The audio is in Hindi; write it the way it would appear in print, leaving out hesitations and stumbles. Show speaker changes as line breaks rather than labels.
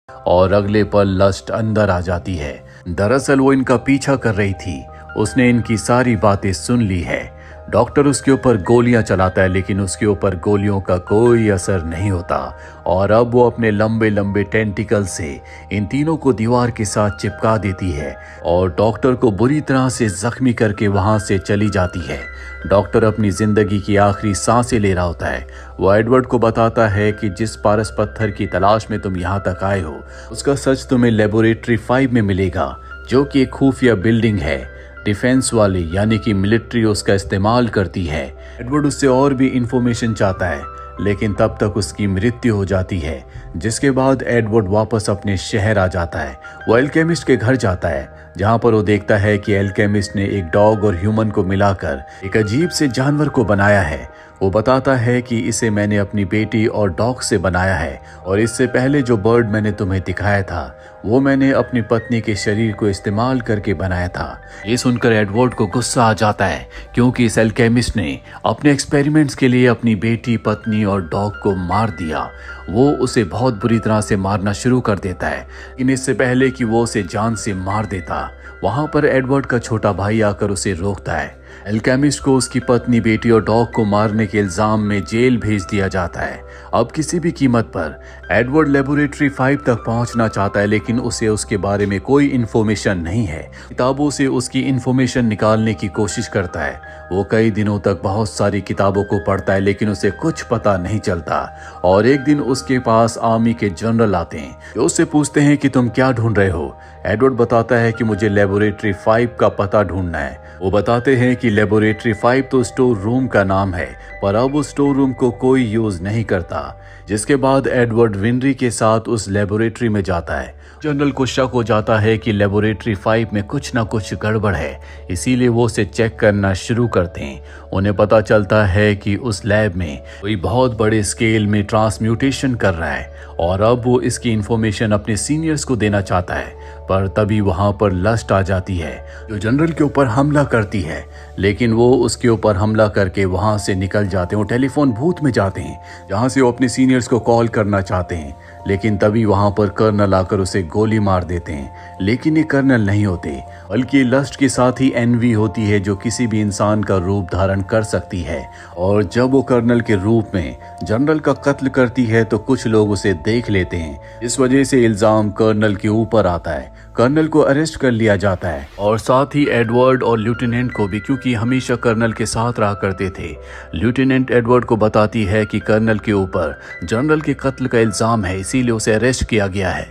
और अगले पल लस्ट अंदर आ जाती है। दरअसल वो इनका पीछा कर रही थी। उसने इनकी सारी बातें सुन ली है। डॉक्टर उसके ऊपर गोलियां चलाता है लेकिन उसके ऊपर गोलियों का कोई असर नहीं होता और अब वो अपने लंबे लंबे टेंटिकल से इन तीनों को दीवार के साथ चिपका देती है और डॉक्टर को बुरी तरह से जख्मी करके वहां से चली जाती है। डॉक्टर अपनी जिंदगी की आखिरी सांसें ले रहा होता है। वो एडवर्ड को बताता है कि जिस पारस पत्थर की तलाश में तुम यहाँ तक आए हो उसका सच तुम्हें लेबोरेटरी 5 में मिलेगा, जो कि एक खुफिया बिल्डिंग है। डिफेंस वाले यानी कि मिलिट्री उसका इस्तेमाल करती है। एडवर्ड उससे और भी इंफॉर्मेशन चाहता है लेकिन तब तक उसकी मृत्यु हो जाती है, जिसके बाद एडवर्ड वापस अपने शहर आ जाता है। वो एल्केमिस्ट के घर जाता है जहां पर वो देखता है कि एल्केमिस्ट ने एक डॉग और ह्यूमन को मिलाकर एक अजीब से जानवर को बनाया है। वो बताता है कि इसे मैंने अपनी बेटी और डॉग से बनाया है और इससे पहले जो बर्ड मैंने तुम्हें दिखाया था वो मैंने अपनी पत्नी के शरीर को इस्तेमाल करके बनाया था। ये सुनकर एडवर्ड को गुस्सा आ जाता है क्योंकि इस एल्केमिस्ट ने अपने एक्सपेरिमेंट्स के लिए अपनी बेटी, पत्नी और डॉग को मार दिया। वो उसे बहुत बुरी तरह से मारना शुरू कर देता है लेकिन इससे पहले कि वो उसे जान से मार देता वहां पर एडवर्ड का छोटा भाई आकर उसे रोकता है। एल्केमिस्ट को उसकी पत्नी, बेटी और डॉग को मारने के इल्जाम में जेल भेज दिया जाता है। अब किसी भी कीमत पर एडवर्ड लेबोरेटरी 5 तक पहुंचना चाहता है लेकिन उसे उसके बारे में कोई इन्फॉर्मेशन नहीं है। किताबों से उसकी इन्फॉर्मेशन निकालने की कोशिश करता है। वो कई दिनों तक बहुत सारी किताबों को पढ़ता है लेकिन उसे कुछ पता नहीं चलता और एक दिन उसके पास आर्मी के जनरल आते हैं जो उससे पूछते हैं कि तुम क्या ढूंढ रहे हो। एडवर्ड बताता है कि मुझे लेबोरेटरी 5 का पता ढूंढना है। वो बताते हैं कि लेबोरेटरी 5 तो स्टोर रूम का नाम है पर अब उस स्टोर रूम को कोई यूज नहीं करता, जिसके बाद एडवर्ड विनरी के साथ उस लेबोरेटरी में जाता है। जनरल को शक हो जाता है कि लेबोरेटरी 5 में कुछ ना कुछ गड़बड़ है, इसीलिए वो उसे चेक करना शुरू करते हैं। उन्हें पता चलता है कि उस लैब में कोई बहुत बड़े स्केल में ट्रांसम्यूटेशन कर रहा है और अब वो इसकी इंफॉर्मेशन अपने सीनियर्स को देना चाहता है। पर तभी वहां पर लस्ट आ जाती है जो जनरल के ऊपर हमला करती है लेकिन वो उसके ऊपर हमला करके वहां से निकल जाते हैं। वो टेलीफोन बूथ में जाते हैं जहां से वो अपने सीनियर्स को कॉल करना चाहते हैं लेकिन तभी वहां पर कर्नल आकर उसे गोली मार देते हैं। लेकिन ये कर्नल नहीं होते बल्कि लस्ट के साथ ही एनवी होती है जो किसी भी इंसान का रूप धारण कर सकती है और जब वो कर्नल के रूप में जनरल का कत्ल करती है तो कुछ लोग उसे देख लेते हैं। इस वजह से इल्जाम कर्नल के ऊपर आता है। कर्नल को अरेस्ट कर लिया जाता है और साथ ही एडवर्ड और लेफ्टिनेंट को भी, क्योंकि हमेशा कर्नल के साथ रहा करते थे। लेफ्टिनेंट एडवर्ड को बताती है कि कर्नल के ऊपर जनरल के कत्ल का इल्जाम है, इसीलिए उसे अरेस्ट किया गया है।